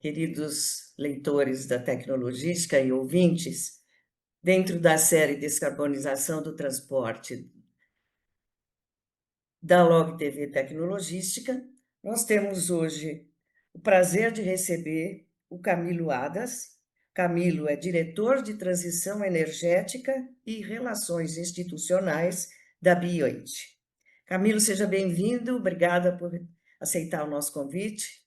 queridos leitores da Tecnologística e ouvintes, dentro da série Descarbonização do Transporte da Log TV Tecnologística, nós temos hoje o prazer de receber o Camilo Hadas. Camilo é diretor de Transição Energética e Relações Institucionais da BioIT. Camilo, seja bem-vindo, obrigada por aceitar o nosso convite.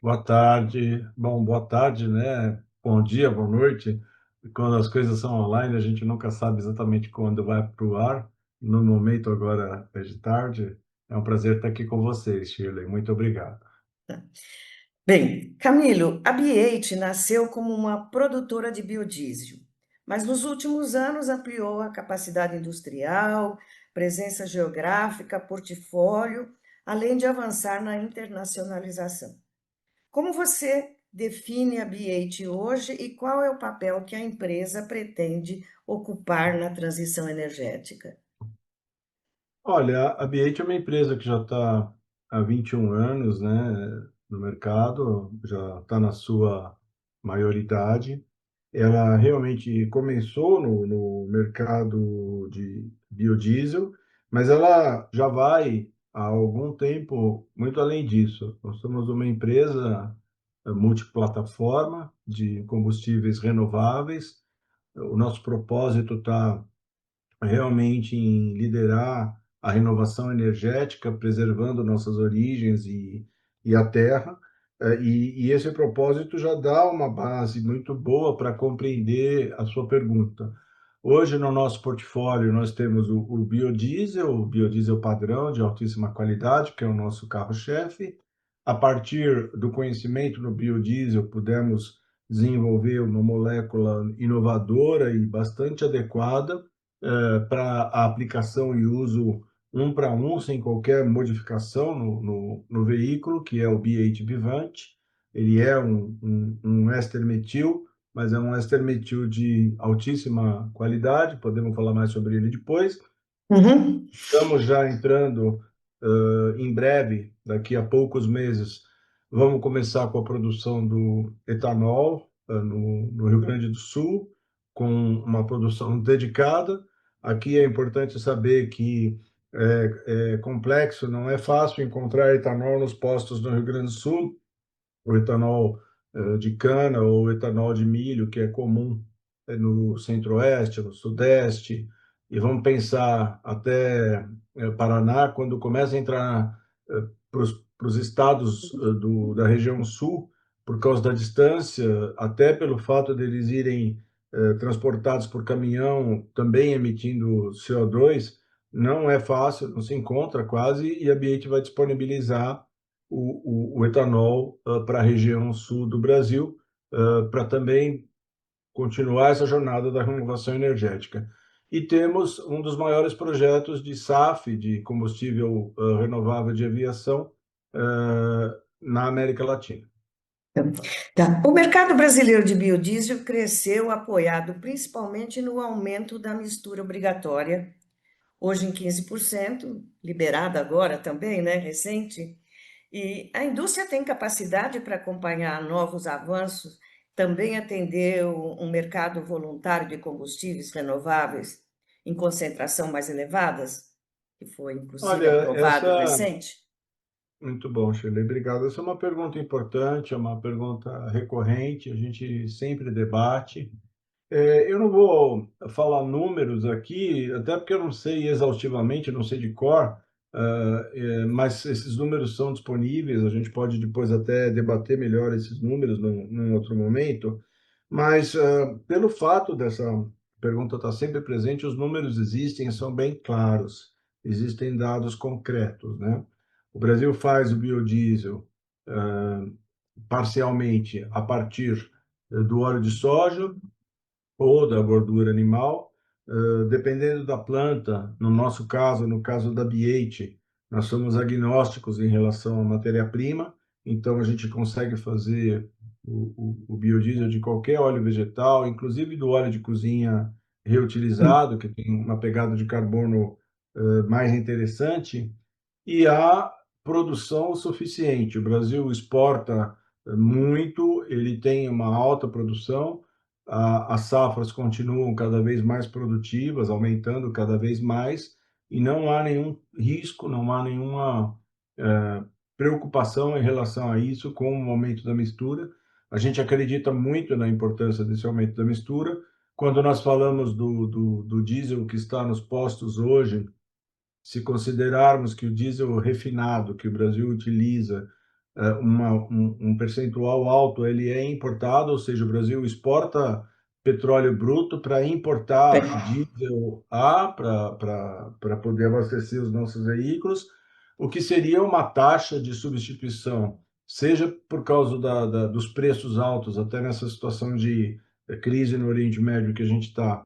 Boa tarde. Bom, boa tarde, né? Bom dia, boa noite. Quando as coisas são online, a gente nunca sabe exatamente quando vai para o ar. No momento agora é de tarde. É um prazer estar aqui com vocês, Shirley. Muito obrigado. Bem, Camilo, a BioIT nasceu como uma produtora de biodiesel, mas nos últimos anos ampliou a capacidade industrial, presença geográfica, portfólio, além de avançar na internacionalização. Como você define a BioIT hoje e qual é o papel que a empresa pretende ocupar na transição energética? Olha, a BH é uma empresa que já está há 21 anos, né, no mercado, já está na sua maioridade. Ela realmente começou no mercado de biodiesel, mas ela já vai há algum tempo muito além disso. Nós somos uma empresa multiplataforma de combustíveis renováveis. O nosso propósito está realmente em liderar a renovação energética, preservando nossas origens e a terra. E esse propósito já dá uma base muito boa para compreender a sua pergunta. Hoje, no nosso portfólio, nós temos o biodiesel padrão de altíssima qualidade, que é o nosso carro-chefe. A partir do conhecimento no biodiesel, pudemos desenvolver uma molécula inovadora e bastante adequada para a aplicação e uso um para um, sem qualquer modificação no veículo, que é o B8 Vivante. Ele é um éster metil, mas é um éster metil de altíssima qualidade, podemos falar mais sobre ele depois. Uhum. Estamos já entrando em breve, daqui a poucos meses, vamos começar com a produção do etanol no Rio Grande do Sul, com uma produção dedicada. Aqui é importante saber que é complexo, não é fácil encontrar etanol nos postos do Rio Grande do Sul, o etanol de cana ou etanol de milho, que é comum no centro-oeste, no sudeste, e vamos pensar até Paraná, quando começa a entrar para os estados da região sul, por causa da distância, até pelo fato deles irem transportados por caminhão, também emitindo CO2, não é fácil, não se encontra quase, e a BH vai disponibilizar o etanol para a região sul do Brasil, para também continuar essa jornada da renovação energética. E temos um dos maiores projetos de SAF, de combustível renovável de aviação, na América Latina. Tá. O mercado brasileiro de biodiesel cresceu apoiado principalmente no aumento da mistura obrigatória, hoje em 15%, liberada agora também, né, recente. E a indústria tem capacidade para acompanhar novos avanços, também atender um mercado voluntário de combustíveis renováveis em concentração mais elevadas, que foi inclusive Olha, aprovado recente? muito bom, Shirley, obrigado. Essa é uma pergunta importante, é uma pergunta recorrente, a gente sempre debate. Eu não vou falar números aqui, até porque eu não sei exaustivamente, não sei de cor, mas esses números são disponíveis, a gente pode depois até debater melhor esses números num outro momento, mas pelo fato dessa pergunta estar sempre presente, os números existem, são bem claros, existem dados concretos, né? O Brasil faz o biodiesel parcialmente a partir do óleo de soja, ou da gordura animal, dependendo da planta, no nosso caso, no caso da BH, nós somos agnósticos em relação à matéria-prima, então a gente consegue fazer o biodiesel de qualquer óleo vegetal, inclusive do óleo de cozinha reutilizado, que tem uma pegada de carbono mais interessante, e há produção suficiente. O Brasil exporta muito, ele tem uma alta produção, as safras continuam cada vez mais produtivas, aumentando cada vez mais, e não há nenhum risco, não há nenhuma preocupação em relação a isso com o aumento da mistura. A gente acredita muito na importância desse aumento da mistura. Quando nós falamos do diesel que está nos postos hoje, se considerarmos que o diesel refinado que o Brasil utiliza, um percentual alto, ele é importado, ou seja, o Brasil exporta petróleo bruto para importar diesel A para poder abastecer os nossos veículos, o que seria uma taxa de substituição, seja por causa dos preços altos, até nessa situação de crise no Oriente Médio que a gente está,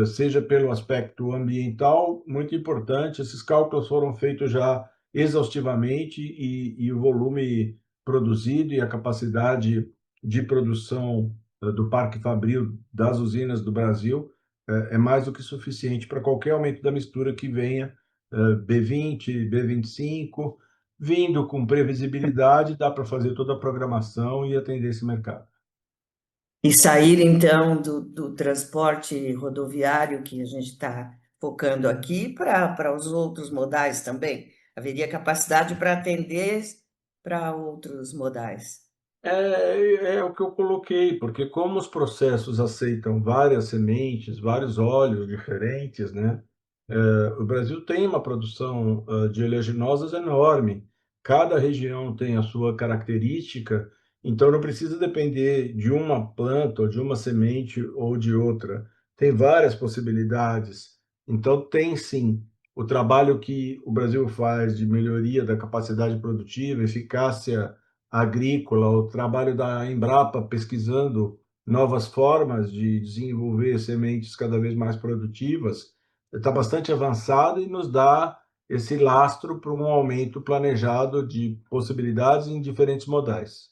seja pelo aspecto ambiental, muito importante. Esses cálculos foram feitos já exaustivamente e o volume produzido e a capacidade de produção do Parque Fabril das usinas do Brasil é mais do que suficiente para qualquer aumento da mistura que venha, B20, B25, vindo com previsibilidade, dá para fazer toda a programação e atender esse mercado. E sair, então, do transporte rodoviário, que a gente está focando aqui, para os outros modais também. Haveria capacidade para atender para outros modais. É o que eu coloquei, porque como os processos aceitam várias sementes, vários óleos diferentes, né? O Brasil tem uma produção de oleaginosas enorme. Cada região tem a sua característica, então não precisa depender de uma planta, ou de uma semente ou de outra. Tem várias possibilidades. Então tem sim o trabalho que o Brasil faz de melhoria da capacidade produtiva, eficácia agrícola, o trabalho da Embrapa pesquisando novas formas de desenvolver sementes cada vez mais produtivas, está bastante avançado e nos dá esse lastro para um aumento planejado de possibilidades em diferentes modais.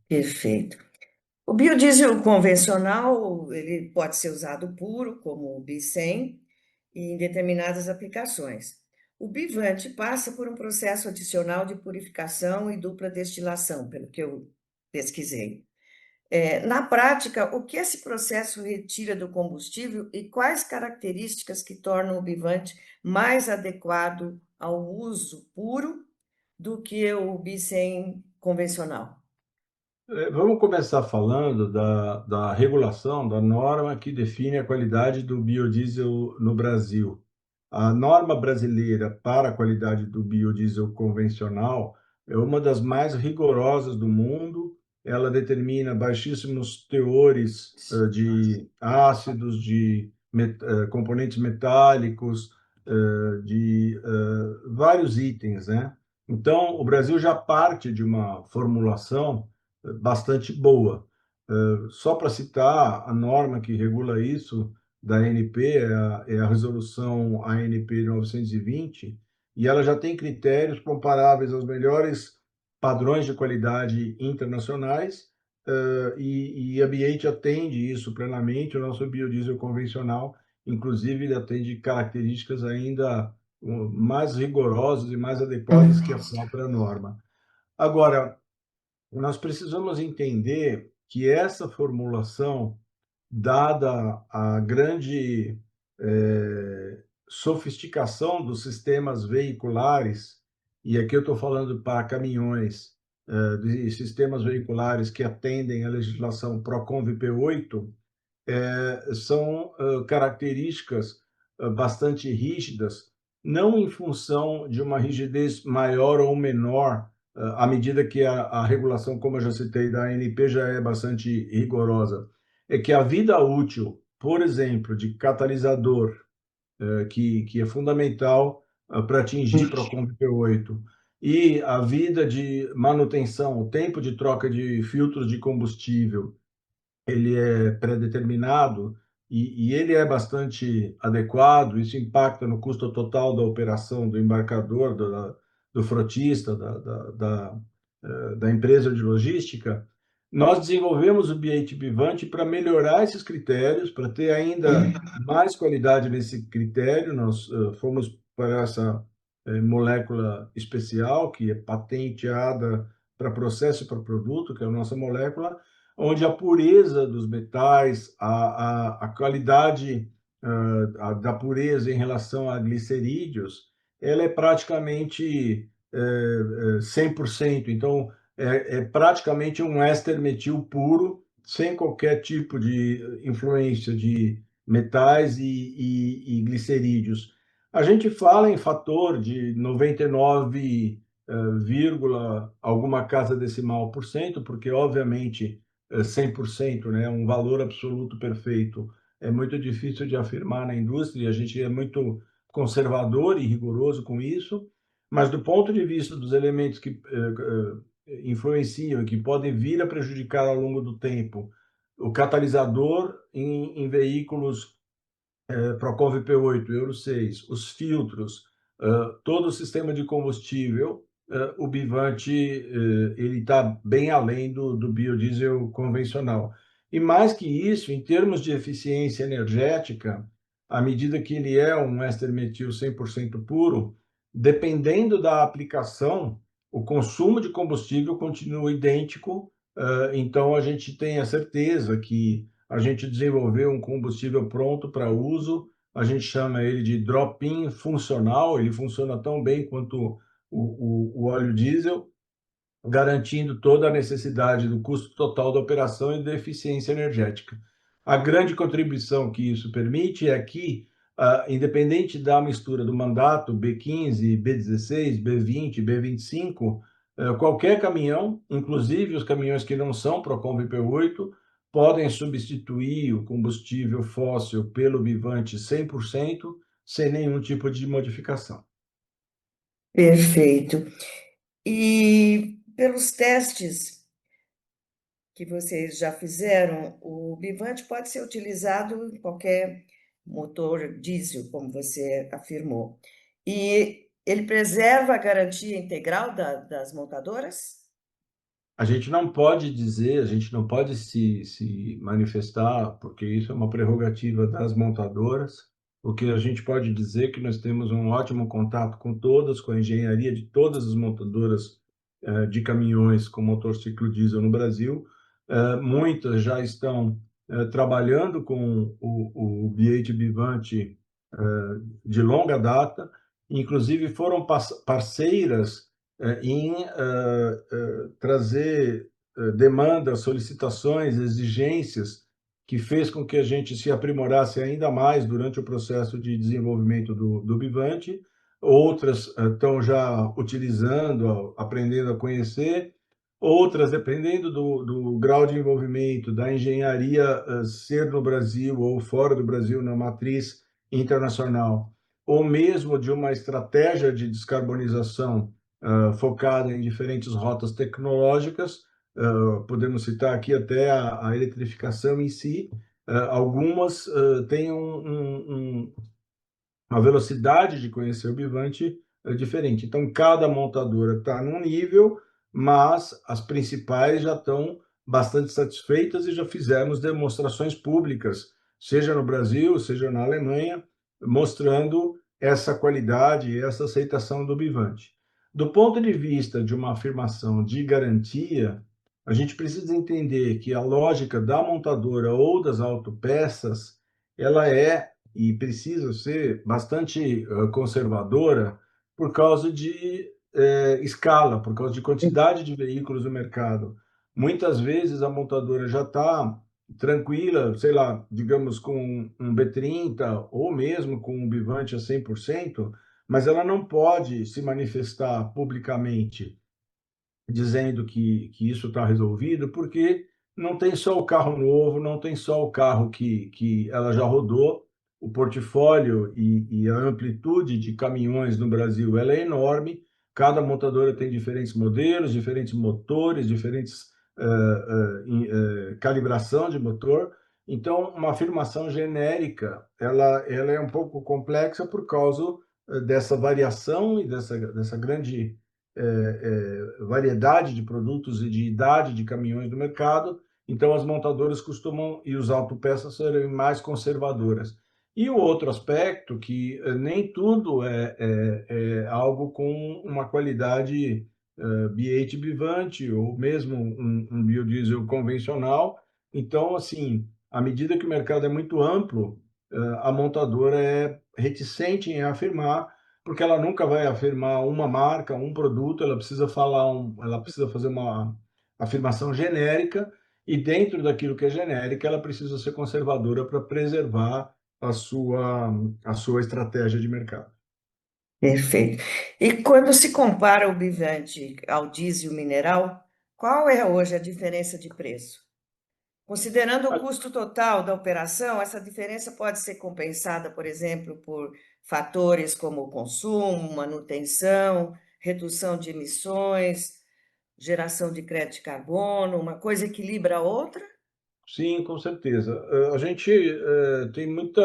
Perfeito. O biodiesel convencional, ele pode ser usado puro, como o B100, e em determinadas aplicações. O bivante passa por um processo adicional de purificação e dupla destilação, pelo que eu pesquisei. Na prática, o que esse processo retira do combustível e quais características que tornam o bivante mais adequado ao uso puro do que o B100 convencional? Vamos começar falando da regulação, da norma que define a qualidade do biodiesel no Brasil. A norma brasileira para a qualidade do biodiesel convencional é uma das mais rigorosas do mundo. Ela determina baixíssimos teores de ácidos, de componentes metálicos, de vários itens, né? Então, o Brasil já parte de uma formulação bastante boa. Só para citar, a norma que regula isso da ANP é a resolução ANP 920, e ela já tem critérios comparáveis aos melhores padrões de qualidade internacionais, e a BH atende isso plenamente. O nosso biodiesel convencional, inclusive, ele atende características ainda mais rigorosas e mais adequadas que a própria norma. Agora, nós precisamos entender que essa formulação, dada a grande sofisticação dos sistemas veiculares, e aqui eu estou falando para caminhões, de sistemas veiculares que atendem à legislação Procon VP8, são características bastante rígidas, não em função de uma rigidez maior ou menor, à medida que a regulação, como eu já citei, da ANP já é bastante rigorosa. É que a vida útil, por exemplo, de catalisador, que é fundamental para atingir Procon VP8, e a vida de manutenção, o tempo de troca de filtros de combustível, ele é pré-determinado e ele é bastante adequado. Isso impacta no custo total da operação do embarcador, do frotista, da empresa de logística. Nós desenvolvemos o BH Bivante para melhorar esses critérios, para ter ainda mais qualidade nesse critério. Nós fomos para essa molécula especial, que é patenteada para processo e para produto, que é a nossa molécula, onde a pureza dos metais, a qualidade da pureza em relação a glicerídeos, ela é praticamente 100%. Então, é praticamente um éster metil puro, sem qualquer tipo de influência de metais e glicerídeos. A gente fala em fator de 99, vírgula alguma casa decimal por cento, porque, obviamente, 100%, né, um valor absoluto perfeito, é muito difícil de afirmar na indústria, a gente é muito conservador e rigoroso com isso, mas do ponto de vista dos elementos que influenciam e que podem vir a prejudicar ao longo do tempo, o catalisador em veículos Procon VP8, Euro 6, os filtros, todo o sistema de combustível, o Bivante ele está bem além do biodiesel convencional. E mais que isso, em termos de eficiência energética, à medida que ele é um éster metil 100% puro, dependendo da aplicação, o consumo de combustível continua idêntico. Então, a gente tem a certeza que a gente desenvolveu um combustível pronto para uso, a gente chama ele de drop-in funcional, ele funciona tão bem quanto o óleo diesel, garantindo toda a necessidade do custo total da operação e da eficiência energética. A grande contribuição que isso permite é que, independente da mistura do mandato B15, B16, B20, B25, qualquer caminhão, inclusive os caminhões que não são Procon VP8, podem substituir o combustível fóssil pelo Bivante 100%, sem nenhum tipo de modificação. Perfeito. E pelos testes que vocês já fizeram, o Bivante pode ser utilizado em qualquer motor diesel, como você afirmou. E ele preserva a garantia integral das montadoras? A gente não pode dizer, a gente não pode se manifestar, porque isso é uma prerrogativa das montadoras. O que a gente pode dizer é que nós temos um ótimo contato com todas, com a engenharia de todas as montadoras de caminhões com motor ciclo diesel no Brasil. Muitas já estão trabalhando com o B8 Bivante de longa data, inclusive foram parceiras em trazer demandas, solicitações, exigências, que fez com que a gente se aprimorasse ainda mais durante o processo de desenvolvimento do Bivante. Outras estão já utilizando, aprendendo a conhecer, outras, dependendo do grau de envolvimento, da engenharia ser no Brasil ou fora do Brasil, na matriz internacional, ou mesmo de uma estratégia de descarbonização focada em diferentes rotas tecnológicas. Podemos citar aqui até a eletrificação em si. Algumas têm uma velocidade de conhecer o Bivante diferente. Então, cada montadora está num nível, mas as principais já estão bastante satisfeitas e já fizemos demonstrações públicas, seja no Brasil, seja na Alemanha, mostrando essa qualidade e essa aceitação do Bivante. Do ponto de vista de uma afirmação de garantia, a gente precisa entender que a lógica da montadora ou das autopeças, ela é e precisa ser bastante conservadora por causa de escala, por causa de quantidade de veículos no mercado. Muitas vezes a montadora já está tranquila, sei lá, digamos com um B30 ou mesmo com um Bivante a 100%, mas ela não pode se manifestar publicamente dizendo que isso está resolvido, porque não tem só o carro novo, não tem só o carro que ela já rodou, o portfólio e a amplitude de caminhões no Brasil ela é enorme, cada montadora tem diferentes modelos, diferentes motores, diferentes calibração de motor, então uma afirmação genérica ela é um pouco complexa por causa dessa variação e dessa grande variedade de produtos e de idade de caminhões no mercado, então as montadoras costumam, e os autopeças serem mais conservadoras. E o outro aspecto, que nem tudo é algo com uma qualidade B8 Bivante, ou mesmo um biodiesel convencional. Então, assim, à medida que o mercado é muito amplo, a montadora é reticente em afirmar, porque ela nunca vai afirmar uma marca, um produto, ela precisa ela precisa fazer uma afirmação genérica, e dentro daquilo que é genérica, ela precisa ser conservadora para preservar a sua estratégia de mercado. Perfeito. E quando se compara o Bivante ao diesel mineral, qual é hoje a diferença de preço? Considerando o custo total da operação, essa diferença pode ser compensada, por exemplo, por fatores como consumo, manutenção, redução de emissões, geração de crédito de carbono, uma coisa equilibra a outra? Sim, com certeza. A gente tem muita.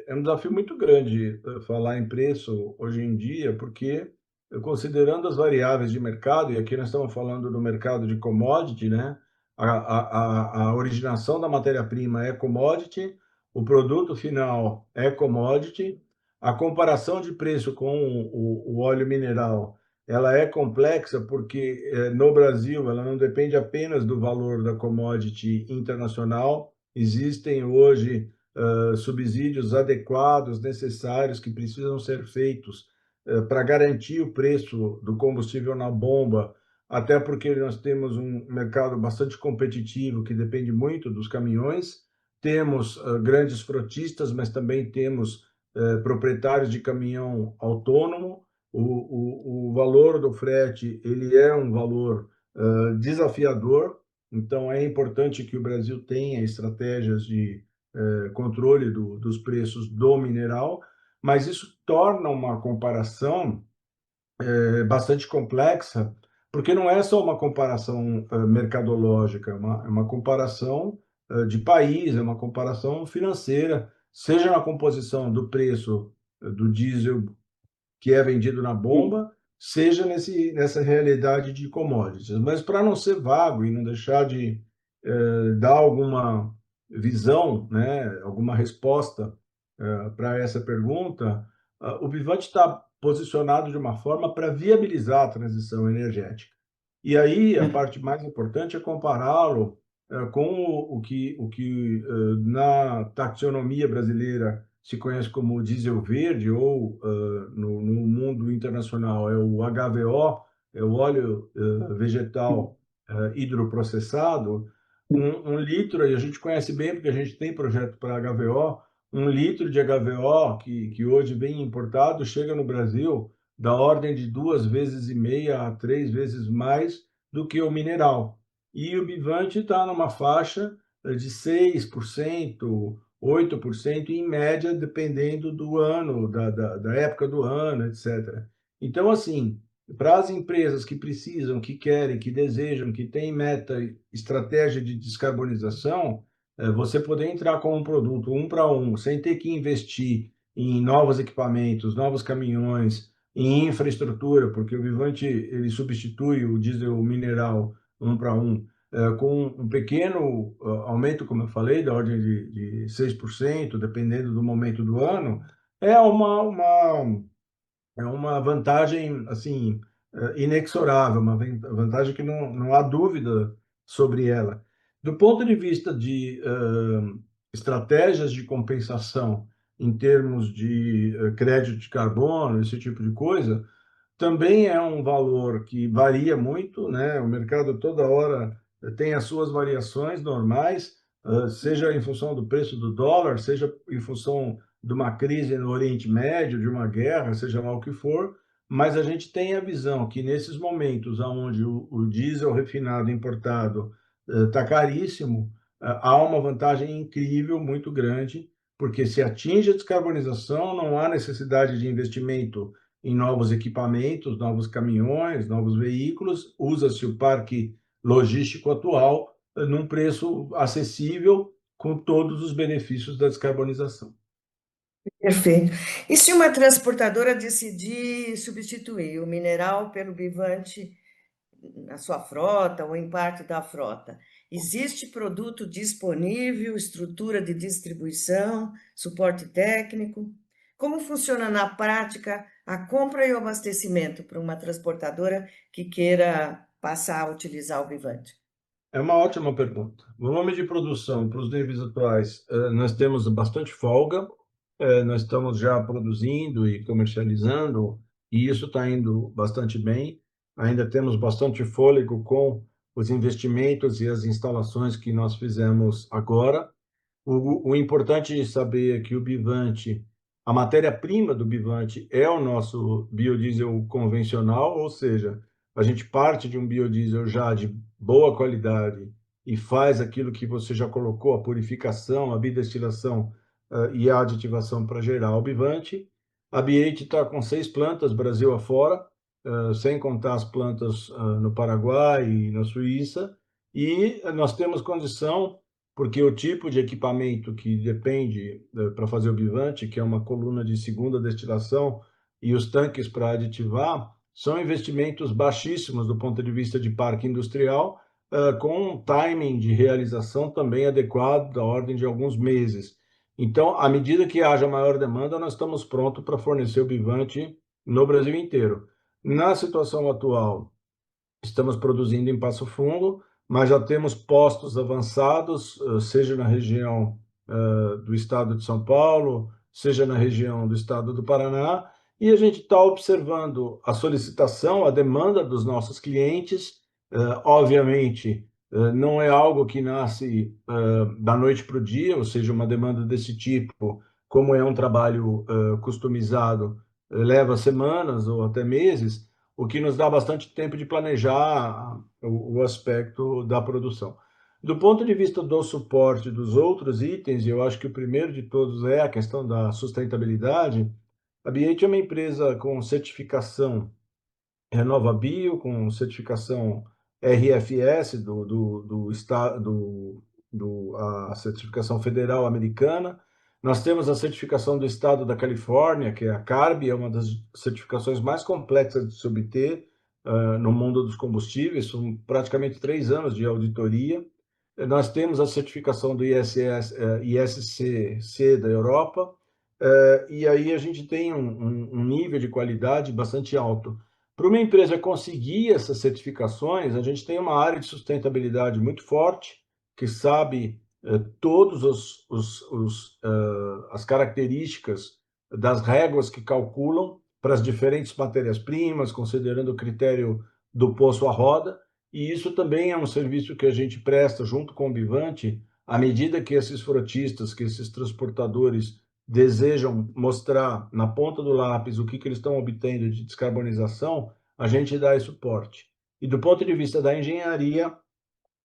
É um desafio muito grande falar em preço hoje em dia, porque considerando as variáveis de mercado, e aqui nós estamos falando do mercado de commodity, né? A originação da matéria-prima é commodity, o produto final é commodity, a comparação de preço com o óleo mineral ela é complexa porque no Brasil ela não depende apenas do valor da commodity internacional. Existem hoje subsídios adequados, necessários, que precisam ser feitos para garantir o preço do combustível na bomba, até porque nós temos um mercado bastante competitivo que depende muito dos caminhões. Temos grandes frotistas, mas também temos proprietários de caminhão autônomo. O valor do frete ele é um valor desafiador, então é importante que o Brasil tenha estratégias de controle dos preços do mineral, mas isso torna uma comparação bastante complexa, porque não é só uma comparação mercadológica, é uma comparação de país, é uma comparação financeira, seja na composição do preço do diesel que é vendido na bomba, seja nessa realidade de commodities. Mas para não ser vago e não deixar de dar alguma visão, né, alguma resposta para essa pergunta, o Vivante está posicionado de uma forma para viabilizar a transição energética. E aí a parte mais importante é compará-lo com na taxonomia brasileira se conhece como diesel verde, ou no mundo internacional é o HVO, é o óleo vegetal hidroprocessado. Um litro, e a gente conhece bem porque a gente tem projeto para HVO, um litro de HVO que hoje vem importado chega no Brasil da ordem de 2,5 vezes a 3 vezes mais do que o mineral. E o Bivante está numa faixa de 6%, 8% em média, dependendo do ano, da época do ano, etc. Então, assim, para as empresas que precisam, que querem, que desejam, que têm meta, estratégia de descarbonização, você poder entrar com um produto um para um, sem ter que investir em novos equipamentos, novos caminhões, em infraestrutura, porque o Vivante ele substitui o diesel mineral um para um, com um pequeno aumento, como eu falei, da ordem de 6%, dependendo do momento do ano, é é uma vantagem assim inexorável, uma vantagem que não há dúvida sobre ela. Do ponto de vista de estratégias de compensação em termos de crédito de carbono, esse tipo de coisa, também é um valor que varia muito, né? O mercado toda hora tem as suas variações normais, seja em função do preço do dólar, seja em função de uma crise no Oriente Médio, de uma guerra, seja lá o que for, mas a gente tem a visão que nesses momentos onde o diesel refinado importado está caríssimo, há uma vantagem incrível, muito grande, porque se atinge a descarbonização, não há necessidade de investimento em novos equipamentos, novos caminhões, novos veículos, usa-se o parque logístico atual num preço acessível, com todos os benefícios da descarbonização. Perfeito. E se uma transportadora decidir substituir o mineral pelo bivante na sua frota ou em parte da frota, existe produto disponível, estrutura de distribuição, suporte técnico? como funciona na prática a compra e o abastecimento para uma transportadora que queira passar a utilizar o Vivante? É uma ótima pergunta. No nome de produção, para os níveis atuais, nós temos bastante folga, nós estamos já produzindo e comercializando, e isso está indo bastante bem. Ainda temos bastante fôlego com os investimentos e as instalações que nós fizemos agora. O importante de saber é que o Bivante, a matéria-prima do Bivante é o nosso biodiesel convencional, ou seja, a gente parte de um biodiesel já de boa qualidade e faz aquilo que você já colocou, a purificação, a bidestilação, e a aditivação para gerar o Bivante. A B8 está com 6 plantas, Brasil afora, sem contar as plantas no Paraguai e na Suíça, e nós temos condição porque o tipo de equipamento que depende para fazer o bivante, que é uma coluna de segunda destilação, e os tanques para aditivar, são investimentos baixíssimos do ponto de vista de parque industrial, com um timing de realização também adequado, da ordem de alguns meses. Então, à medida que haja maior demanda, nós estamos prontos para fornecer o bivante no Brasil inteiro. Na situação atual, estamos produzindo em Passo Fundo, mas já temos postos avançados, seja na região do estado de São Paulo, seja na região do estado do Paraná, e a gente está observando a solicitação, a demanda dos nossos clientes. Obviamente, não é algo que nasce da noite para o dia, ou seja, uma demanda desse tipo, como é um trabalho customizado, leva semanas ou até meses, o que nos dá bastante tempo de planejar o aspecto da produção. Do ponto de vista do suporte dos outros itens, eu acho que o primeiro de todos é a questão da sustentabilidade. A B8 é uma empresa com certificação RenovaBio, com certificação RFS a certificação federal americana. Nós temos a certificação do estado da Califórnia, que é a CARB, é uma das certificações mais complexas de se obter no mundo dos combustíveis, são praticamente 3 anos de auditoria. Nós temos a certificação do ISCC da Europa, e aí a gente tem um nível de qualidade bastante alto. Para uma empresa conseguir essas certificações, a gente tem uma área de sustentabilidade muito forte, que sabe todas as características das réguas que calculam para as diferentes matérias-primas, considerando o critério do poço à roda, e isso também é um serviço que a gente presta junto com o Bivante, à medida que esses frotistas, que esses transportadores desejam mostrar na ponta do lápis o que eles estão obtendo de descarbonização, a gente dá esse suporte. E do ponto de vista da engenharia,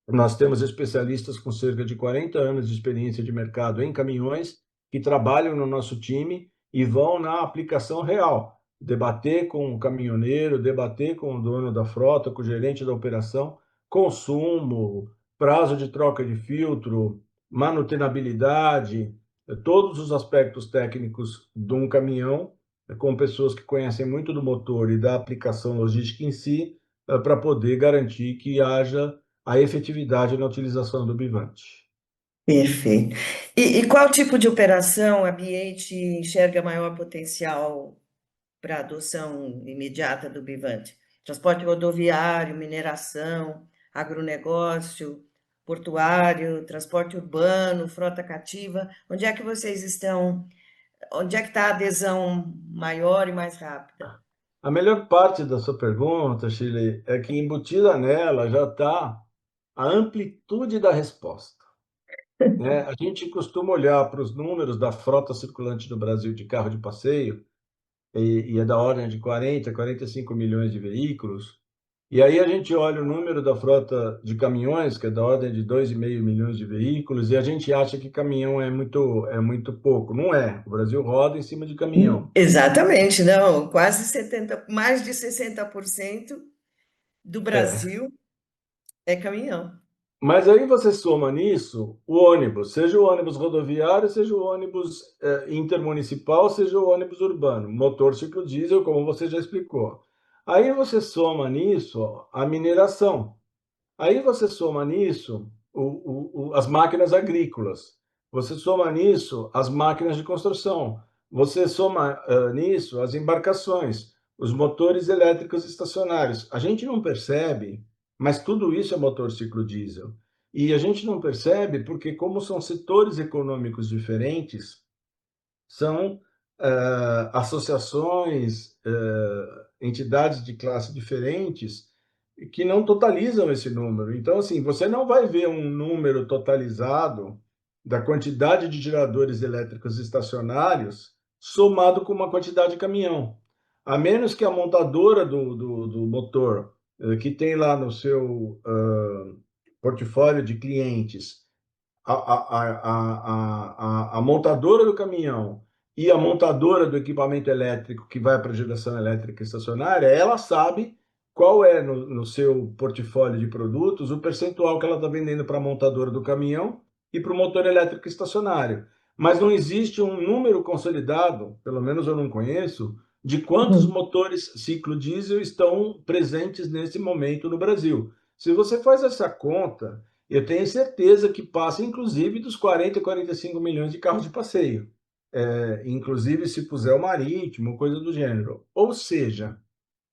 nós temos especialistas com cerca de 40 anos de experiência de mercado em caminhões que trabalham no nosso time e vão na aplicação real, debater com o caminhoneiro, debater com o dono da frota, com o gerente da operação, consumo, prazo de troca de filtro, manutenabilidade, todos os aspectos técnicos de um caminhão, com pessoas que conhecem muito do motor e da aplicação logística em si, para poder garantir que haja a efetividade na utilização do Bivante. Perfeito. E qual tipo de operação a B8 enxerga maior potencial para a adoção imediata do Bivante? Transporte rodoviário, mineração, agronegócio, portuário, transporte urbano, frota cativa. Onde é que vocês estão? Onde é que está a adesão maior e mais rápida? A melhor parte da sua pergunta, Shirley, é que embutida nela já está a amplitude da resposta, né? A gente costuma olhar para os números da frota circulante no Brasil de carro de passeio, e é da ordem de 40, 45 milhões de veículos. E aí a gente olha o número da frota de caminhões, que é da ordem de 2,5 milhões de veículos, e a gente acha que caminhão é muito pouco. Não é. O Brasil roda em cima de caminhão. Exatamente, não, quase 70, mais de 60% do É. Brasil é caminhão. Mas aí você soma nisso o ônibus, seja o ônibus rodoviário, seja o ônibus intermunicipal, seja o ônibus urbano, motor ciclo diesel, como você já explicou. Aí você soma nisso ó, a mineração. Aí você soma nisso as máquinas agrícolas. Você soma nisso as máquinas de construção. você soma nisso as embarcações, os motores elétricos estacionários. A gente não percebe, mas tudo isso é motor ciclo diesel. E a gente não percebe porque, como são setores econômicos diferentes, são associações, entidades de classe diferentes que não totalizam esse número. Então, assim, você não vai ver um número totalizado da quantidade de geradores elétricos estacionários somado com uma quantidade de caminhão. A menos que a montadora do motor, que tem lá no seu portfólio de clientes, a montadora do caminhão e a montadora do equipamento elétrico que vai para a geração elétrica estacionária, ela sabe qual é no seu portfólio de produtos o percentual que ela está vendendo para a montadora do caminhão e para o motor elétrico estacionário. Mas não existe um número consolidado, pelo menos eu não conheço, de quantos Uhum. motores ciclo diesel estão presentes nesse momento no Brasil. Se você faz essa conta, eu tenho certeza que passa, inclusive, dos 40 e 45 milhões de carros de passeio. Inclusive, se puser o marítimo, coisa do gênero. Ou seja,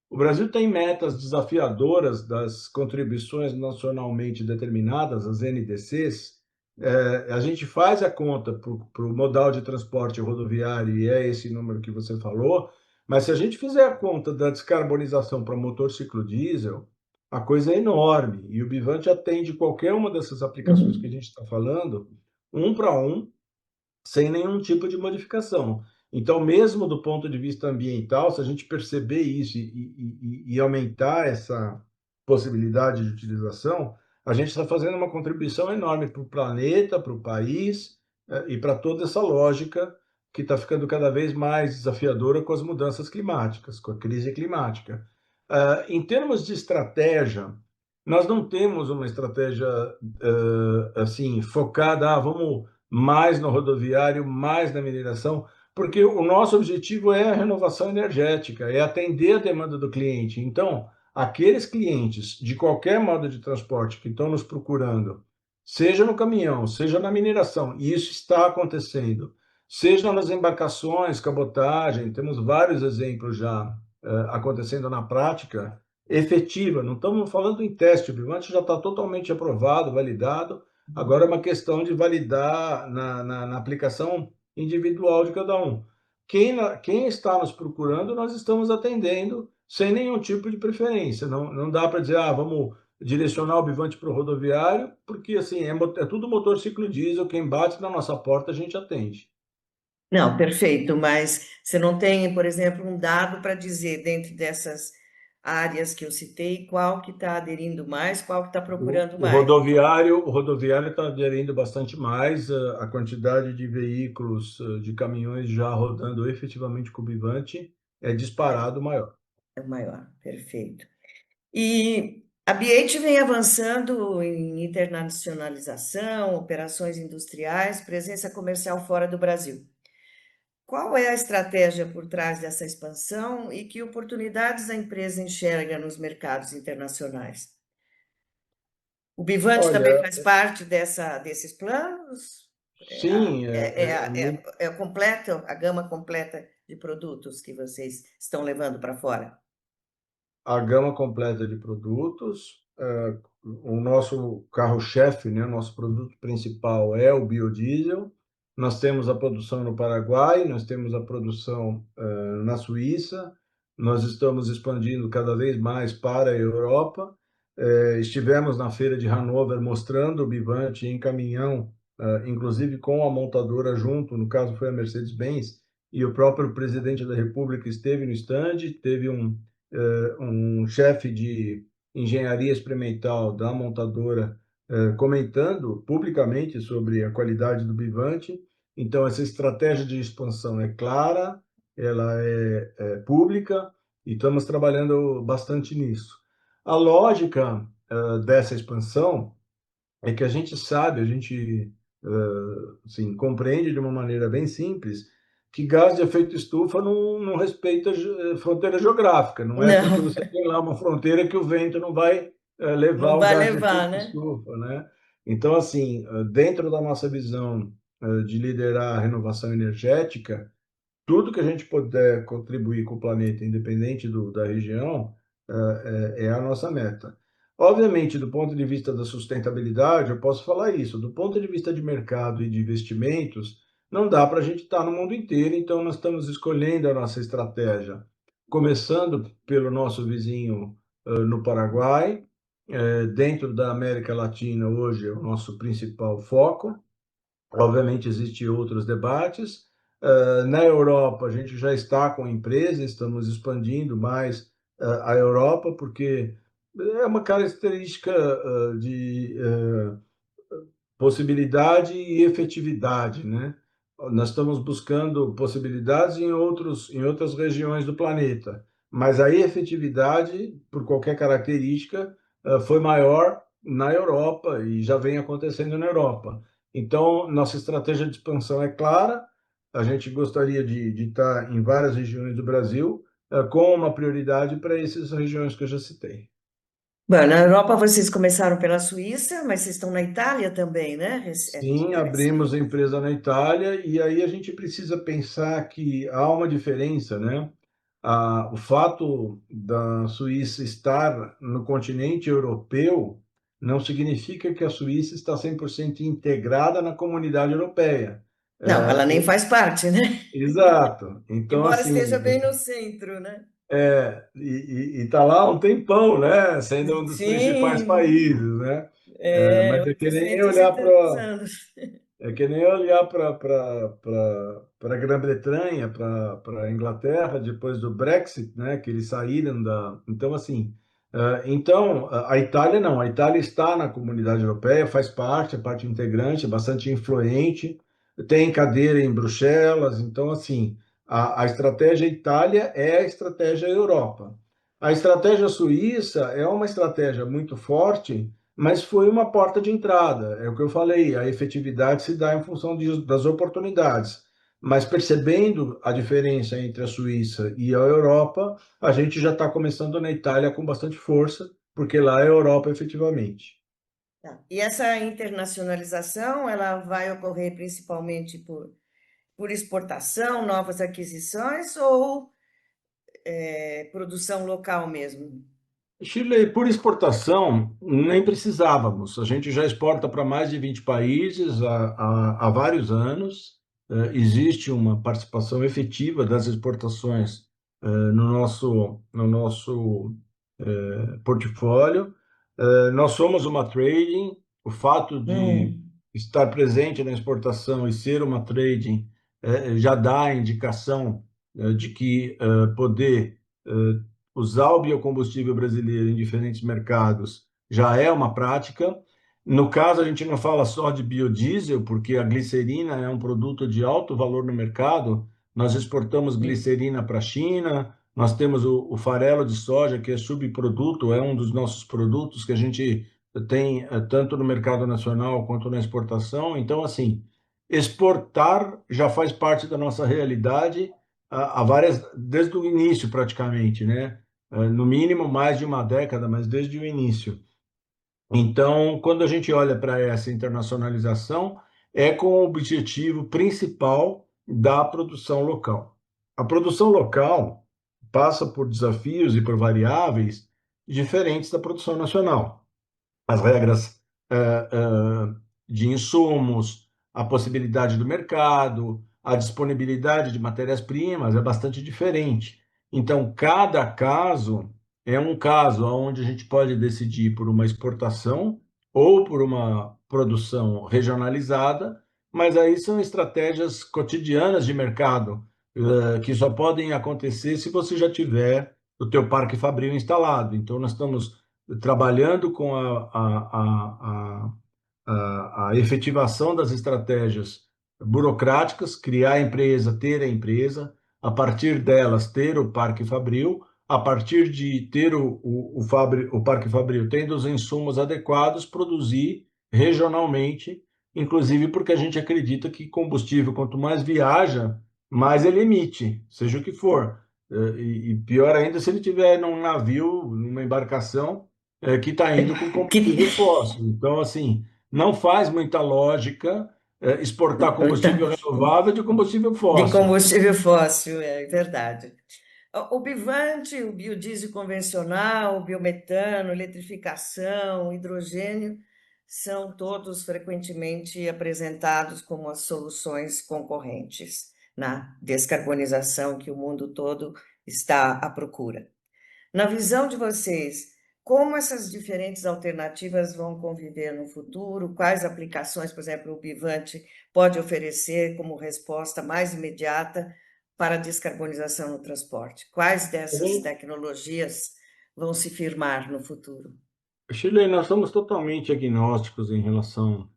o Brasil tem metas desafiadoras das contribuições nacionalmente determinadas, as NDCs. A gente faz a conta para o modal de transporte rodoviário, e é esse número que você falou, mas se a gente fizer a conta da descarbonização para motor ciclo diesel, a coisa é enorme. E o Bivante atende qualquer uma dessas aplicações que a Uhum. gente está falando, um para um, sem nenhum tipo de modificação. Então, mesmo do ponto de vista ambiental, se a gente perceber isso e aumentar essa possibilidade de utilização, a gente está fazendo uma contribuição enorme para o planeta, para o país, e para toda essa lógica que está ficando cada vez mais desafiadora com as mudanças climáticas, com a crise climática. Em termos de estratégia, nós não temos uma estratégia assim focada, vamos mais no rodoviário, mais na mineração, porque o nosso objetivo é a renovação energética, é atender a demanda do cliente. Então, aqueles clientes de qualquer modo de transporte que estão nos procurando, seja no caminhão, seja na mineração, e isso está acontecendo, seja nas embarcações, cabotagem, temos vários exemplos já acontecendo na prática efetiva, não estamos falando em teste, o Vivante já está totalmente aprovado, validado. Agora é uma questão de validar na aplicação individual de cada um. Quem está nos procurando, nós estamos atendendo sem nenhum tipo de preferência. Não dá para dizer, vamos direcionar o Bivante para o rodoviário, porque assim, é tudo motor ciclo diesel, quem bate na nossa porta a gente atende. Não, perfeito, mas você não tem, por exemplo, um dado para dizer dentro dessas áreas que eu citei, qual que está aderindo mais, qual que está procurando O mais. rodoviário está aderindo bastante mais, a quantidade de veículos, de caminhões já rodando efetivamente com o Bivante é disparado maior. É o maior, perfeito. E a BH vem avançando em internacionalização, operações industriais, presença comercial fora do Brasil. Qual é a estratégia por trás dessa expansão e que oportunidades a empresa enxerga nos mercados internacionais? O Bivante também Olha, faz parte desses planos? sim, É completo, a gama completa de produtos que vocês estão levando para fora? a gama completa de produtos. O nosso carro-chefe, né, o nosso produto principal é o biodiesel. Nós temos a produção no Paraguai, nós temos a produção na Suíça, nós estamos expandindo cada vez mais para a Europa. Estivemos na feira de Hannover mostrando o Bivante em caminhão, inclusive com a montadora junto, no caso foi a Mercedes-Benz, e o próprio presidente da República esteve no stand, teve um chefe de engenharia experimental da montadora comentando publicamente sobre a qualidade do Bivante. Então, essa estratégia de expansão é clara, ela é pública e estamos trabalhando bastante nisso. A lógica dessa expansão é que a gente sabe, a gente assim, compreende de uma maneira bem simples que gás de efeito estufa não respeita fronteira geográfica. Não é porque Não, você tem lá uma fronteira que o vento não vai levar não o vai gás de levar, efeito né? estufa, né? Então, assim, dentro da nossa visão de liderar a renovação energética, tudo que a gente puder contribuir com o planeta, independente da região, é a nossa meta. Obviamente, do ponto de vista da sustentabilidade, eu posso falar isso. Do ponto de vista de mercado e de investimentos, não dá para a gente estar no mundo inteiro, então nós estamos escolhendo a nossa estratégia, começando pelo nosso vizinho no Paraguai, dentro da América Latina, hoje é o nosso principal foco. Obviamente, existem outros debates. Na Europa, a gente já está com empresas, estamos expandindo mais a Europa, porque é uma característica de possibilidade e efetividade, né? Nós estamos buscando possibilidades em outras regiões do planeta, mas a efetividade, por qualquer característica, foi maior na Europa e já vem acontecendo na Europa. Então, nossa estratégia de expansão é clara, a gente gostaria de estar em várias regiões do Brasil, com uma prioridade para essas regiões que eu já citei. Bom, na Europa vocês começaram pela Suíça, mas vocês estão na Itália também, né? Sim, abrimos a Recém. empresa na Itália e aí a gente precisa pensar que há uma diferença, né? O fato da Suíça estar no continente europeu não significa que a Suíça está 100% integrada na comunidade europeia. Não, ela nem É, faz parte, né? exato. Então, Embora esteja assim, bem no centro, né? e está lá há um tempão, né? Sendo um dos principais Sim, países, né? é, Mas é que nem 800 e olhar tantos para anos. É que nem olhar para a Grã-Bretanha, para a Inglaterra, depois do Brexit, né, que eles saíram da. Então, assim, então, a Itália não. A Itália está na comunidade europeia, faz parte, é parte integrante, é bastante influente, tem cadeira em Bruxelas. Então, assim, a estratégia Itália é a estratégia Europa. A estratégia Suíça é uma estratégia muito forte, mas foi uma porta de entrada, é o que eu falei, a efetividade se dá em função das oportunidades. Mas percebendo a diferença entre a Suíça e a Europa, a gente já está começando na Itália com bastante força, porque lá é a Europa efetivamente. Tá. E essa internacionalização, ela vai ocorrer principalmente por exportação, novas aquisições ou produção local mesmo? Chile, por exportação, nem precisávamos. A gente já exporta para mais de 20 países há vários anos. Existe uma participação efetiva das exportações no nosso portfólio. Nós somos uma trading. O fato de Hum. estar presente na exportação e ser uma trading já dá a indicação de que poder usar o biocombustível brasileiro em diferentes mercados já é uma prática. No caso, a gente não fala só de biodiesel, porque a glicerina é um produto de alto valor no mercado. Nós exportamos Hum. glicerina para a China, nós temos o farelo de soja, que é subproduto, é um dos nossos produtos que a gente tem tanto no mercado nacional quanto na exportação. Então, assim, exportar já faz parte da nossa realidade há várias, desde o início praticamente, né? No mínimo mais de uma década, mas desde o início. Então, quando a gente olha para essa internacionalização, é com o objetivo principal da produção local. A produção local passa por desafios e por variáveis diferentes da produção nacional. As regras de insumos, a possibilidade do mercado, a disponibilidade de matérias-primas é bastante diferente. Então, cada caso é um caso onde a gente pode decidir por uma exportação ou por uma produção regionalizada, mas aí são estratégias cotidianas de mercado, que só podem acontecer se você já tiver o teu parque fabril instalado. Então, nós estamos trabalhando com a efetivação das estratégias burocráticas, criar a empresa, ter a empresa, a partir delas ter o Parque Fabril, a partir de ter o Parque Fabril tendo os insumos adequados, produzir regionalmente, inclusive porque a gente acredita que combustível, quanto mais viaja, mais ele emite, seja o que for. E pior ainda se ele tiver num navio, numa embarcação, que está indo com Que, combustível fóssil. Então, assim, não faz muita lógica exportar Então, combustível renovável de combustível de fóssil. combustível fóssil, é verdade. O bivante, o biodiesel convencional, o biometano, eletrificação, hidrogênio, são todos frequentemente apresentados como as soluções concorrentes na descarbonização que o mundo todo está à procura. Na visão de vocês, como essas diferentes alternativas vão conviver no futuro? Quais aplicações, por exemplo, o Bivante pode oferecer como resposta mais imediata para a descarbonização no transporte? Quais dessas tecnologias vão se firmar no futuro? Shirley, nós somos totalmente agnósticos em relação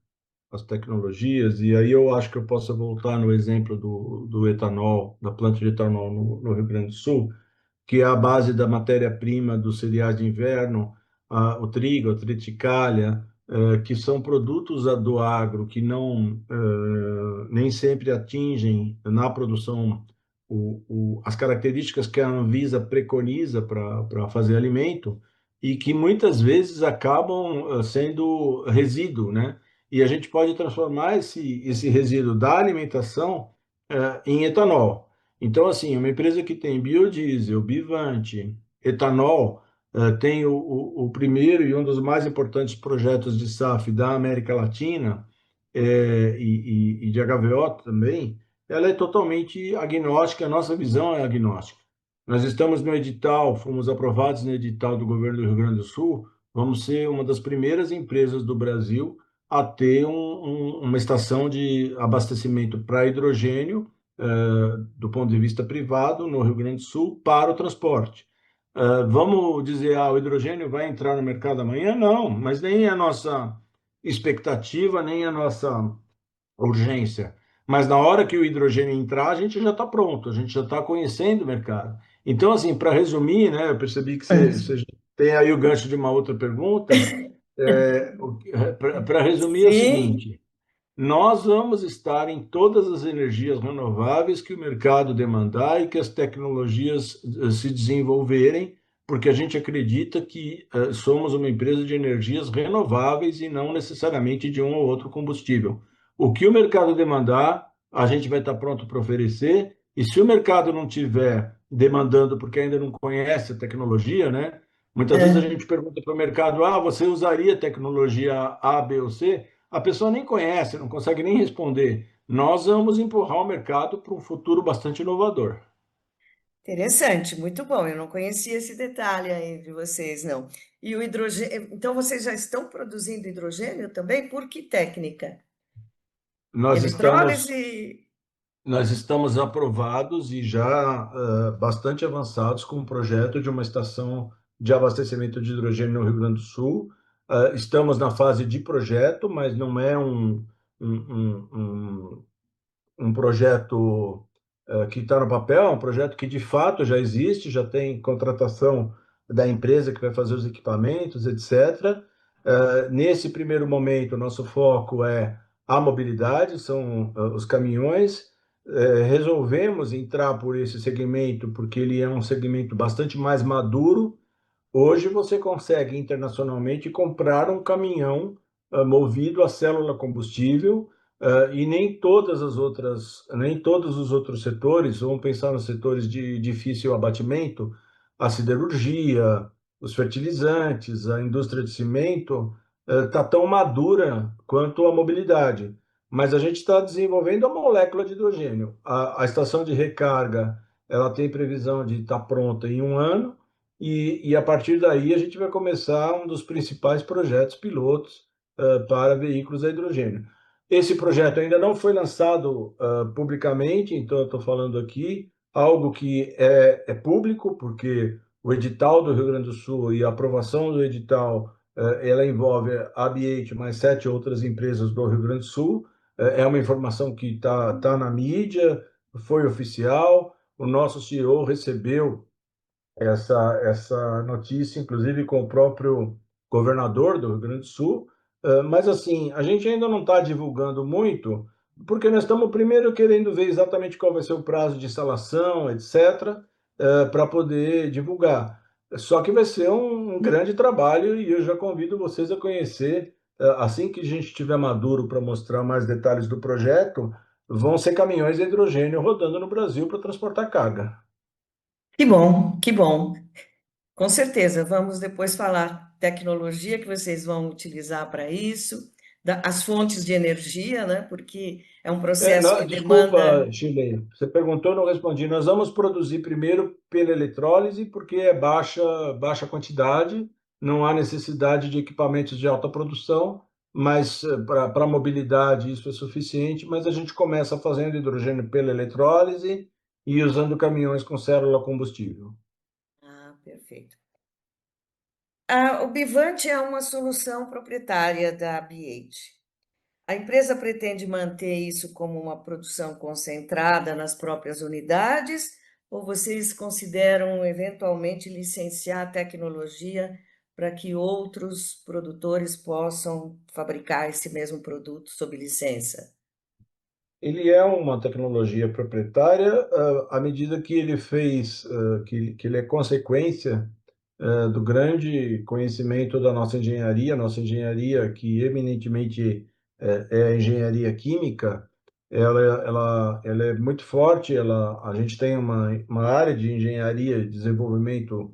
às tecnologias, e aí eu acho que eu posso voltar no exemplo do etanol, da planta de etanol no Rio Grande do Sul, que é a base da matéria-prima dos cereais de inverno, o trigo, a triticálea, que são produtos do agro que não nem sempre atingem na produção as características que a Anvisa preconiza para fazer alimento e que muitas vezes acabam sendo resíduo, né? E a gente pode transformar esse resíduo da alimentação em etanol. Então, assim, uma empresa que tem biodiesel, bivante, etanol, tem o primeiro e um dos mais importantes projetos de SAF da América Latina, e de HVO também, ela é totalmente agnóstica, a nossa visão é agnóstica. Nós estamos no edital, fomos aprovados no edital do governo do Rio Grande do Sul, vamos ser uma das primeiras empresas do Brasil a ter uma estação de abastecimento para hidrogênio, do ponto de vista privado, no Rio Grande do Sul, para o transporte. Vamos dizer, o hidrogênio vai entrar no mercado amanhã? Não, mas nem a nossa expectativa, nem a nossa urgência. Mas na hora que o hidrogênio entrar, a gente já está pronto, a gente já está conhecendo o mercado. Então, assim, para resumir, né, eu percebi que você tem aí o gancho de uma outra pergunta. Para resumir, é o Sim, seguinte: nós vamos estar em todas as energias renováveis que o mercado demandar e que as tecnologias se desenvolverem, porque a gente acredita que somos uma empresa de energias renováveis e não necessariamente de um ou outro combustível. O que o mercado demandar, a gente vai estar pronto para oferecer, e se o mercado não tiver demandando porque ainda não conhece a tecnologia, né? Muitas vezes a é, gente pergunta para o mercado: você usaria tecnologia A, B ou C? A pessoa nem conhece, não consegue nem responder. Nós vamos empurrar o mercado para um futuro bastante inovador. interessante, muito bom. Eu não conhecia esse detalhe aí de vocês, não. E o hidrogênio, então vocês já estão produzindo hidrogênio também? Por que técnica? Nós estamos, Eletrólise? nós estamos aprovados e já bastante avançados com o projeto de uma estação de abastecimento de hidrogênio no Rio Grande do Sul. Estamos na fase de projeto, mas não é um, um, um projeto que está no papel, é um projeto que de fato já existe, já tem contratação da empresa que vai fazer os equipamentos, etc. Nesse primeiro momento, nosso foco é a mobilidade, são os caminhões. Resolvemos entrar por esse segmento porque ele é um segmento bastante mais maduro. Hoje você consegue internacionalmente comprar um caminhão movido a célula combustível, e nem todos os outros setores, vamos pensar nos setores de difícil abatimento, a siderurgia, os fertilizantes, a indústria de cimento, está tão madura quanto a mobilidade. Mas a gente está desenvolvendo a molécula de hidrogênio. A estação de recarga, ela tem previsão de estar pronta em um ano, e a partir daí a gente vai começar um dos principais projetos pilotos para veículos a hidrogênio. Esse projeto ainda não foi lançado publicamente, então eu estou falando aqui algo que é público, porque o edital do Rio Grande do Sul e a aprovação do edital ela envolve a BH mais 7 outras empresas do Rio Grande do Sul. É uma informação que tá na mídia, foi oficial. O nosso CEO recebeu essa notícia, inclusive com o próprio governador do Rio Grande do Sul. Mas, assim, a gente ainda não está divulgando muito, porque nós estamos primeiro querendo ver exatamente qual vai ser o prazo de instalação, etc., para poder divulgar. Só que vai ser um grande trabalho e eu já convido vocês a conhecer assim que a gente estiver maduro para mostrar mais detalhes do projeto, vão ser caminhões de hidrogênio rodando no Brasil para transportar carga. Que bom, que bom. Com certeza, vamos depois falar tecnologia que vocês vão utilizar para isso, as fontes de energia, né? Porque é um processo que Desculpa, demanda. Chile, você perguntou, eu não respondi. Nós vamos produzir primeiro pela eletrólise, porque é baixa quantidade, não há necessidade de equipamentos de alta produção, mas para mobilidade isso é suficiente. Mas a gente começa fazendo hidrogênio pela eletrólise e usando caminhões com célula combustível. Ah, perfeito. O Bivante é uma solução proprietária da BH. A empresa pretende manter isso como uma produção concentrada nas próprias unidades, ou vocês consideram eventualmente licenciar a tecnologia para que outros produtores possam fabricar esse mesmo produto sob licença? Ele é uma tecnologia proprietária, à medida que ele fez, que ele é consequência do grande conhecimento da nossa engenharia que eminentemente é a engenharia química, ela é muito forte, a gente tem uma área de engenharia e desenvolvimento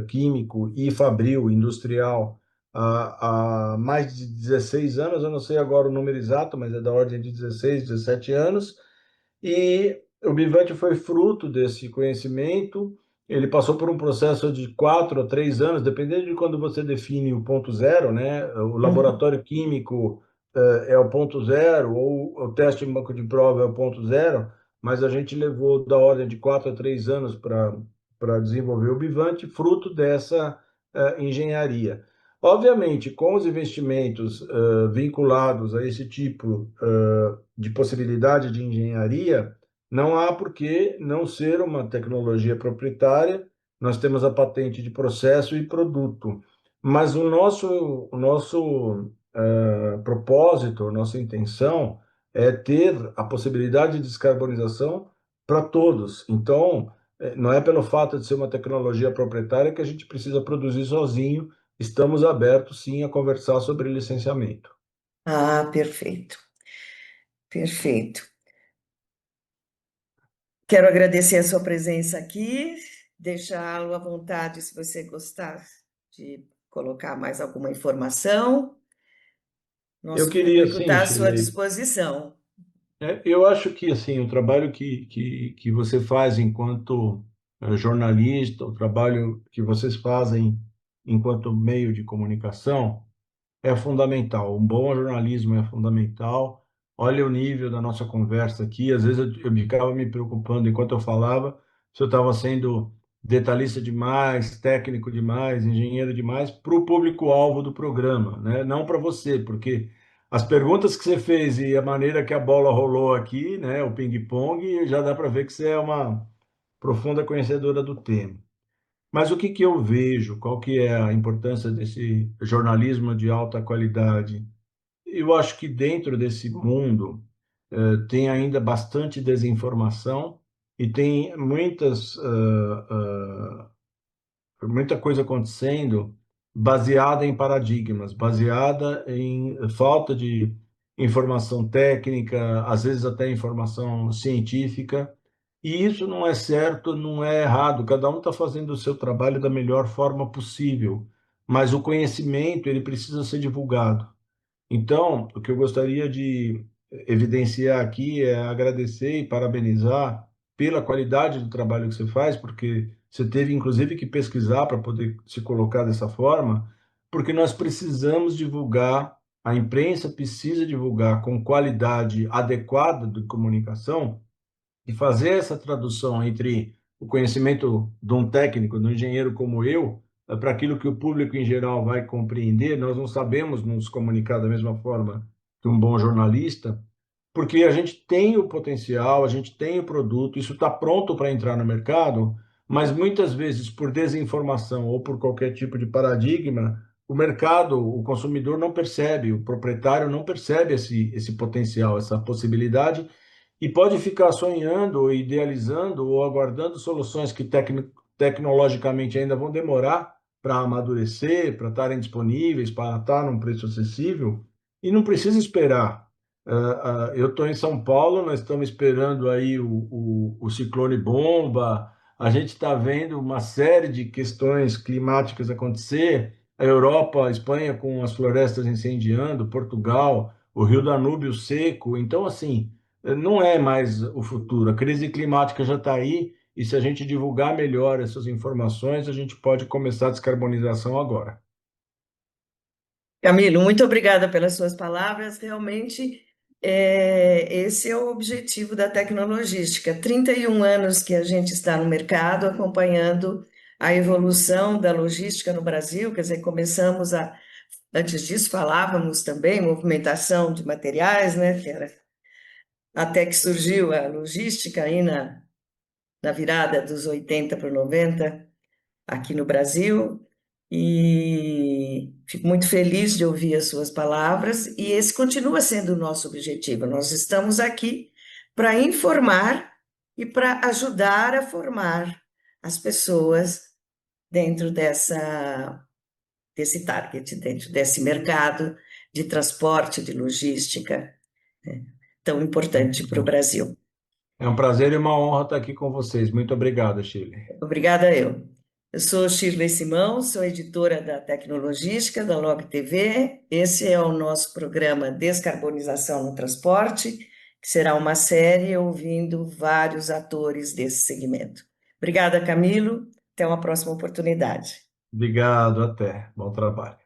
químico e fabril industrial há mais de 16 anos, eu não sei agora o número exato, mas é da ordem de 16, 17 anos, e o Bivante foi fruto desse conhecimento. Ele passou por um processo de 4 a 3 anos, dependendo de quando você define o ponto zero, né? O Uhum. laboratório químico é o ponto zero, ou o teste em banco de prova é o ponto zero, mas a gente levou da ordem de 4 a 3 anos para desenvolver o Bivante, fruto dessa engenharia. Obviamente, com os investimentos vinculados a esse tipo de possibilidade de engenharia, não há por que não ser uma tecnologia proprietária. Nós temos a patente de processo e produto, mas o nosso propósito, a nossa intenção é ter a possibilidade de descarbonização para todos. Então, não é pelo fato de ser uma tecnologia proprietária que a gente precisa produzir sozinho. Estamos abertos, sim, a conversar sobre licenciamento. Ah, perfeito, perfeito. Quero agradecer a sua presença aqui, deixá-lo à vontade se você gostar de colocar mais alguma informação. Eu Nosso queria, público sim, está à sua Shirley. disposição. Eu acho que assim o trabalho que você faz enquanto jornalista, o trabalho que vocês fazem enquanto meio de comunicação é fundamental. Um bom jornalismo é fundamental. Olha o nível da nossa conversa aqui. Às vezes eu ficava me preocupando enquanto eu falava se eu estava sendo detalhista demais, técnico demais, engenheiro demais para o público-alvo do programa, né? Não para você, porque as perguntas que você fez e a maneira que a bola rolou aqui, né, o ping-pong, já dá para ver que você é uma profunda conhecedora do tema. Mas o que que eu vejo? Qual que é a importância desse jornalismo de alta qualidade? Eu acho que dentro desse mundo tem ainda bastante desinformação e tem muita coisa acontecendo baseada em paradigmas, baseada em falta de informação técnica, às vezes até informação científica. E isso não é certo, não é errado. Cada um está fazendo o seu trabalho da melhor forma possível, mas o conhecimento ele precisa ser divulgado. Então, o que eu gostaria de evidenciar aqui é agradecer e parabenizar pela qualidade do trabalho que você faz, porque você teve inclusive que pesquisar para poder se colocar dessa forma, porque nós precisamos divulgar, a imprensa precisa divulgar com qualidade adequada de comunicação e fazer essa tradução entre o conhecimento de um técnico, de um engenheiro como eu, para aquilo que o público em geral vai compreender. Nós não sabemos nos comunicar da mesma forma que um bom jornalista, porque a gente tem o potencial, a gente tem o produto, isso está pronto para entrar no mercado, mas muitas vezes por desinformação ou por qualquer tipo de paradigma, o mercado, o consumidor não percebe, o proprietário não percebe esse potencial, essa possibilidade, e pode ficar sonhando, ou idealizando, ou aguardando soluções que tecnologicamente ainda vão demorar para amadurecer, para estarem disponíveis, para estar num preço acessível, e não precisa esperar. Eu estou em São Paulo, nós estamos esperando aí o ciclone bomba, a gente está vendo uma série de questões climáticas acontecer, a Europa, a Espanha com as florestas incendiando, Portugal, o Rio Danúbio seco, então assim, não é mais o futuro, a crise climática já está aí, e se a gente divulgar melhor essas informações, a gente pode começar a descarbonização agora. Camilo, muito obrigada pelas suas palavras. Realmente, esse é o objetivo da tecnologística. 31 anos que a gente está no mercado, acompanhando a evolução da logística no Brasil. Quer dizer, antes disso, falávamos também movimentação de materiais, né? Até que surgiu a logística aí na virada dos 80 para o 90 aqui no Brasil, e fico muito feliz de ouvir as suas palavras, e esse continua sendo o nosso objetivo. Nós estamos aqui para informar e para ajudar a formar as pessoas dentro desse target, dentro desse mercado de transporte, de logística, né, tão importante para o Brasil. É um prazer e uma honra estar aqui com vocês. Muito obrigado, Shirley. Obrigada eu. Eu sou Shirley Simão, sou editora da Tecnologística da Log TV. Esse é o nosso programa Descarbonização no Transporte, que será uma série ouvindo vários atores desse segmento. Obrigada, Camilo. Até uma próxima oportunidade. Obrigado, até. Bom trabalho.